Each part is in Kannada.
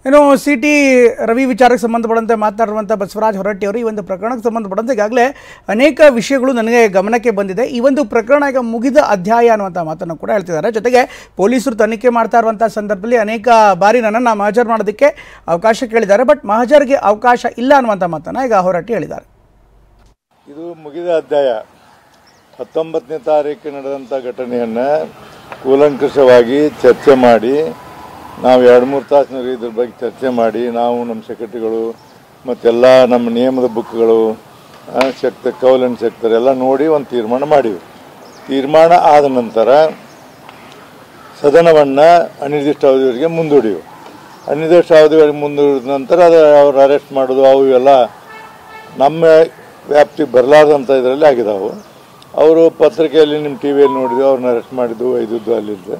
ಏನು ಸಿಟಿ ರವಿ ವಿಚಾರಕ್ಕೆ ಸಂಬಂಧಪಟ್ಟಂತೆ ಮಾತನಾಡುವಂಥ ಬಸವರಾಜ ಹೊರಟ್ಟಿ ಅವರು ಈ ಒಂದು ಪ್ರಕರಣಕ್ಕೆ ಸಂಬಂಧಪಟ್ಟಂತೆ ಈಗಾಗಲೇ ಅನೇಕ ವಿಷಯಗಳು ನನಗೆ ಗಮನಕ್ಕೆ ಬಂದಿದೆ. ಈ ಒಂದು ಪ್ರಕರಣ ಈಗ ಮುಗಿದ ಅಧ್ಯಾಯ ಅನ್ನುವಂಥ ಮಾತನ್ನು ಕೂಡ ಹೇಳ್ತಿದ್ದಾರೆ. ಜೊತೆಗೆ ಪೊಲೀಸರು ತನಿಖೆ ಮಾಡ್ತಾ ಇರುವಂಥ ಸಂದರ್ಭದಲ್ಲಿ ಅನೇಕ ಬಾರಿ ನನ್ನನ್ನು ಮಹಜರ್ ಮಾಡೋದಕ್ಕೆ ಅವಕಾಶ ಕೇಳಿದ್ದಾರೆ. ಬಟ್ ಮಹಜರ್ಗೆ ಅವಕಾಶ ಇಲ್ಲ ಅನ್ನುವಂಥ ಮಾತನ್ನು ಈಗ ಹೊರಟ್ಟಿ ಹೇಳಿದ್ದಾರೆ. ಇದು ಮುಗಿದ ಅಧ್ಯಾಯ. 19ನೇ ತಾರೀಕು ನಡೆದಂಥ ಘಟನೆಯನ್ನು ಕೂಲಂಕಷವಾಗಿ ಚರ್ಚೆ ಮಾಡಿ ನಾವು 2-3 ತಾಸಿನಲ್ಲಿ ಇದ್ರ ಬಗ್ಗೆ ಚರ್ಚೆ ಮಾಡಿ ನಾವು ನಮ್ಮ ಸೆಕ್ರೆಟರಿಗಳು ಮತ್ತೆಲ್ಲ ನಮ್ಮ ನಿಯಮದ ಬುಕ್ಗಳು ಕೌಲ್ ಆ್ಯಂಡ್ ಸೆಕ್ಟರ್ ಎಲ್ಲ ನೋಡಿ ಒಂದು ತೀರ್ಮಾನ ಮಾಡಿವಿ. ತೀರ್ಮಾನ ಆದ ನಂತರ ಸದನವನ್ನು ಅನಿರ್ದಿಷ್ಟ ಅವಧಿವರೆಗೆ ಮುಂದೂಡಿವು. ಅನಿರ್ದಿಷ್ಟ ಅವಧಿವರೆಗೆ ಮುಂದೂಡಿದ ನಂತರ ಅದು ಅವ್ರು ಅರೆಸ್ಟ್ ಮಾಡೋದು ಅವು ಇವೆಲ್ಲ ನಮ್ಮ ವ್ಯಾಪ್ತಿಗೆ ಬರಲಾರ್ದಂಥ ಇದರಲ್ಲಿ ಆಗಿದಾವು. ಅವರು ಪತ್ರಿಕೆಯಲ್ಲಿ ನಿಮ್ಮ ಟಿ ವಿಯಲ್ಲಿ ನೋಡಿದ್ವಿ, ಅವ್ರನ್ನ ಅರೆಸ್ಟ್ ಮಾಡಿದ್ದು ಒಯ್ದಿದ್ದು ಅಲ್ಲಿದ್ದು.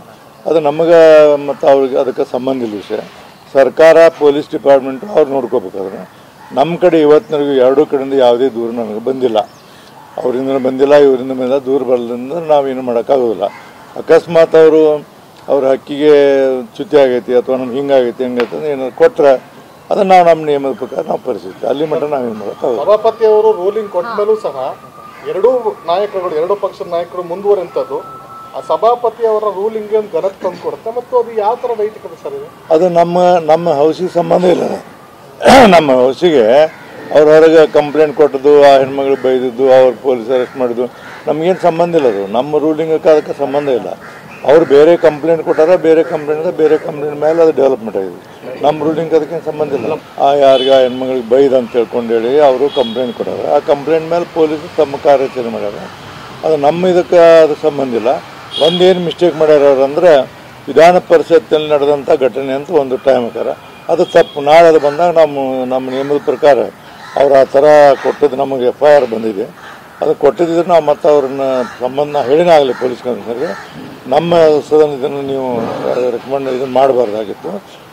ಅದು ನಮಗೆ ಮತ್ತು ಅವ್ರಿಗೆ ಅದಕ್ಕೆ ಸಂಬಂಧ ಇಲ್ಲ ವಿಷಯ. ಸರ್ಕಾರ ಪೊಲೀಸ್ ಡಿಪಾರ್ಟ್ಮೆಂಟು ಅವ್ರು ನೋಡ್ಕೋಬೇಕಾದ್ರೆ ನಮ್ಮ ಕಡೆ ಇವತ್ತಿನವರೆಗೂ ಎರಡೂ ಕಡೆಯಿಂದ ಯಾವುದೇ ದೂರ ನನಗೆ ಬಂದಿಲ್ಲ. ಅವರಿಂದ ಬಂದಿಲ್ಲ, ಇವರಿಂದ ಬಂದಿಲ್ಲ. ದೂರ ಬರಲಿಂದ ನಾವೇನು ಮಾಡೋಕ್ಕಾಗೋದಿಲ್ಲ. ಅಕಸ್ಮಾತ್ ಅವ್ರ ಹಕ್ಕಿಗೆ ಚ್ಯುತಿ ಆಗೈತಿ ಅಥವಾ ನಮ್ಗೆ ಹಿಂಗಾಗೈತಿ ಹಂಗೈತೆ ಏನಾದ್ರು ಕೊಟ್ಟರೆ ಅದನ್ನು ನಾವು ನಮ್ಮ ನಿಯಮದ ಪ್ರಕಾರ ನಾವು ಪರಿಸ್ಥಿತಿ ಅಲ್ಲಿ ಮಟ್ಟ ನಾವೇನು ಮಾಡೋಕ್ಕಾಗೋದು. ಸಭಾಪತಿಯವರು ರೂಲಿಂಗ್ ಕೊಟ್ಟ ಮೇಲೂ ಸಹ ಎರಡೂ ಪಕ್ಷದ ನಾಯಕರು ಮುಂದುವರೆಂಥದ್ದು ಆ ಸಭಾಪತಿ ಅವರ ರೂಲಿಂಗ್ ಒಂದು ಗಣಕ್ಕೆ ತಂದು ಕೊಡುತ್ತೆ. ಮತ್ತು ಅದು ಯಾವ ಥರ ನೈತಿಕತೆ ಸರ್ ಇದೆ? ಅದು ನಮ್ಮ ಹೌಸಿಗೆ ಸಂಬಂಧ ಇಲ್ಲ. ನಮ್ಮ ಹೌಸಿಗೆ ಅವ್ರ ಹೊರಗೆ ಕಂಪ್ಲೇಂಟ್ ಕೊಟ್ಟದ್ದು, ಆ ಹೆಣ್ಮಗಳು ಬೈದಿದ್ದು, ಅವ್ರು ಪೊಲೀಸ್ ಅರೆಸ್ಟ್ ಮಾಡಿದ್ದು ನಮಗೇನು ಸಂಬಂಧ ಇಲ್ಲ. ಅದು ನಮ್ಮ ರೂಲಿಂಗಕ್ಕೆ ಅದಕ್ಕೆ ಸಂಬಂಧ ಇಲ್ಲ. ಅವ್ರು ಬೇರೆ ಕಂಪ್ಲೇಂಟ್ ಕೊಟ್ಟಾರ, ಬೇರೆ ಕಂಪ್ಲೇಂಟ್ ಮೇಲೆ ಅದು ಡೆವಲಪ್ಮೆಂಟ್ ಆಗಿದೆ. ನಮ್ಮ ರೂಲಿಂಗ್ ಅದಕ್ಕೇನು ಸಂಬಂಧ ಇಲ್ಲ. ಯಾರಿಗೆ ಆ ಹೆಣ್ಮಗಳಿಗೆ ಬೈದ ಅಂತ ಹೇಳ್ಕೊಂಡೇಳಿ ಅವರು ಕಂಪ್ಲೇಂಟ್ ಕೊಟ್ಟಾರ. ಆ ಕಂಪ್ಲೇಂಟ್ ಮೇಲೆ ಪೊಲೀಸರು ತಮ್ಮ ಕಾರ್ಯಾಚರಣೆ ಮಾಡ್ಯಾರ. ಅದು ನಮ್ಮ ಇದಕ್ಕೆ ಅದು ಸಂಬಂಧ ಇಲ್ಲ. ಒಂದೇನು ಮಿಸ್ಟೇಕ್ ಮಾಡ್ಯಾರ ಅವ್ರು ಅಂದರೆ ವಿಧಾನ ಪರಿಷತ್ತಿನಲ್ಲಿ ನಡೆದಂಥ ಘಟನೆ ಅಂತ ಒಂದು ಟೈಮ್ ಹಾಕಾರ ಅದು ತಪ್ಪು. ನಾಳೆ ಅದು ಬಂದಾಗ ನಮ್ಮ ನಿಯಮದ ಪ್ರಕಾರ ಅವ್ರು ಆ ಥರ ಕೊಟ್ಟದ್ದು ನಮಗೆ FIR ಬಂದಿದೆ. ಅದು ಕೊಟ್ಟಿದ್ದರೆ ನಾವು ಮತ್ತೆ ಅವ್ರನ್ನ ಸಂಬಂಧ ಹೇಳಿನಾಗಲಿ ಪೊಲೀಸ್ ಕಮಿಷನರ್ಗೆ ನಮ್ಮ ಸದನ ಇದನ್ನು ನೀವು ರೆಕಮೆಂಡ್ ಇದನ್ನು ಮಾಡಬಾರ್ದಾಗಿತ್ತು,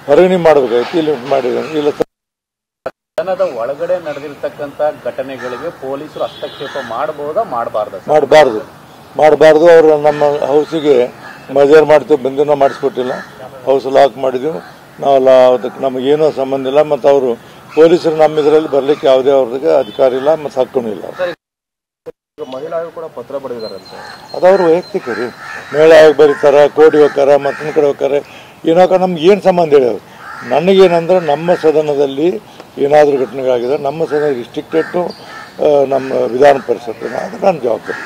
ಹೊರಗೆ ನೀವು ಮಾಡಬೇಕಾಗಿತ್ತು, ಇಲ್ಲಿ ಮಾಡಿದ್ರೆ ಇಲ್ಲ. ಸದನದ ಒಳಗಡೆ ನಡೆದಿರ್ತಕ್ಕಂಥ ಘಟನೆಗಳಿಗೆ ಪೊಲೀಸರು ಹಸ್ತಕ್ಷೇಪ ಮಾಡಬಾರ್ದು. ಅವರು ನಮ್ಮ ಹೌಸಿಗೆ ಮಜರ್ ಮಾಡ್ತೀವಿ ಬಂದು ನಾವು ಮಾಡಿಸ್ಕೊಟ್ಟಿಲ್ಲ. ಹೌಸ್ ಲಾಕ್ ಮಾಡಿದ್ವಿ ನಾವೆಲ್ಲ. ಅದಕ್ಕೆ ನಮಗೇನೂ ಸಂಬಂಧ ಇಲ್ಲ. ಮತ್ತು ಅವರು ಪೊಲೀಸರು ನಮ್ಮ ಇದರಲ್ಲಿ ಬರಲಿಕ್ಕೆ ಯಾವುದೇ ಅವ್ರಿಗೆ ಅಧಿಕಾರ ಇಲ್ಲ ಮತ್ತು ಹಕ್ಕೂ ಇಲ್ಲ. ಮಹಿಳಾ ಆಯೋಗ ಕೂಡ ಪತ್ರ ಬರೆದಿದ್ದಾರಂತೆ. ಅದು ಅವ್ರು ವೈಯಕ್ತಿಕ ರೀ. ಮಹಿಳಾ ಆಯೋಗ ಬರೀತಾರೆ, ಕೋರ್ಟ್ ಹೋಗ್ತಾರೆ, ಮತ್ತೊಂದು ಕಡೆ ಹೋಗ್ತಾರೆ. ಏನೋಕ ನಮ್ಗೆ ಏನು ಸಂಬಂಧ ಹೇಳೋರು. ನನಗೇನಂದ್ರೆ ನಮ್ಮ ಸದನದಲ್ಲಿ ಏನಾದರೂ ಘಟನೆಗಳಾಗಿದೆ, ನಮ್ಮ ಸದನ ರಿಸ್ಟ್ರಿಕ್ಟೆಡ್ ಟು ನಮ್ಮ ವಿಧಾನ ಪರಿಷತ್ತು, ಅದು ನನ್ನ ಜವಾಬ್ದಾರಿ.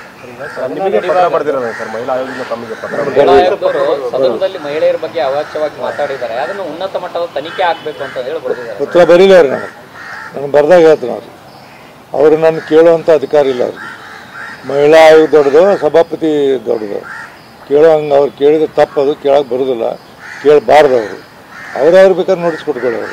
ಸದನದಲ್ಲಿ ಮಹಿಳೆಯರ ಬಗ್ಗೆ ಅವಾಚ್ಯವಾಗಿ ಮಾತಾಡಿದ್ದಾರೆ, ಅದನ್ನು ಉನ್ನತ ಮಟ್ಟದ ತನಿಖೆ ಆಗಬೇಕು ಅಂತ ಹೇಳಿ ಪತ್ರ ಬರೀಲ್ಲ ಅವ್ರು. ನನಗೆ ಬರ್ದಾಗ ಹೇಳ್ತೀನಿ ಅವರು ನನ್ನ ಕೇಳುವಂಥ ಅಧಿಕಾರ ಇಲ್ಲ ಅವ್ರಿಗೆ. ಮಹಿಳಾ ಆಯೋಗ ದೊಡ್ಡದು, ಸಭಾಪತಿ ದೊಡ್ಡದು. ಹಂಗೆ ಅವ್ರು ಕೇಳಿದ್ರೆ ತಪ್ಪದು, ಕೇಳೋಕೆ ಬರೋದಿಲ್ಲ, ಕೇಳಬಾರ್ದು. ಅವ್ರು ಬೇಕಾದ್ರೆ ನೋಟಿಸ್ ಕೊಟ್ಕೊಳ್ಳೋರು.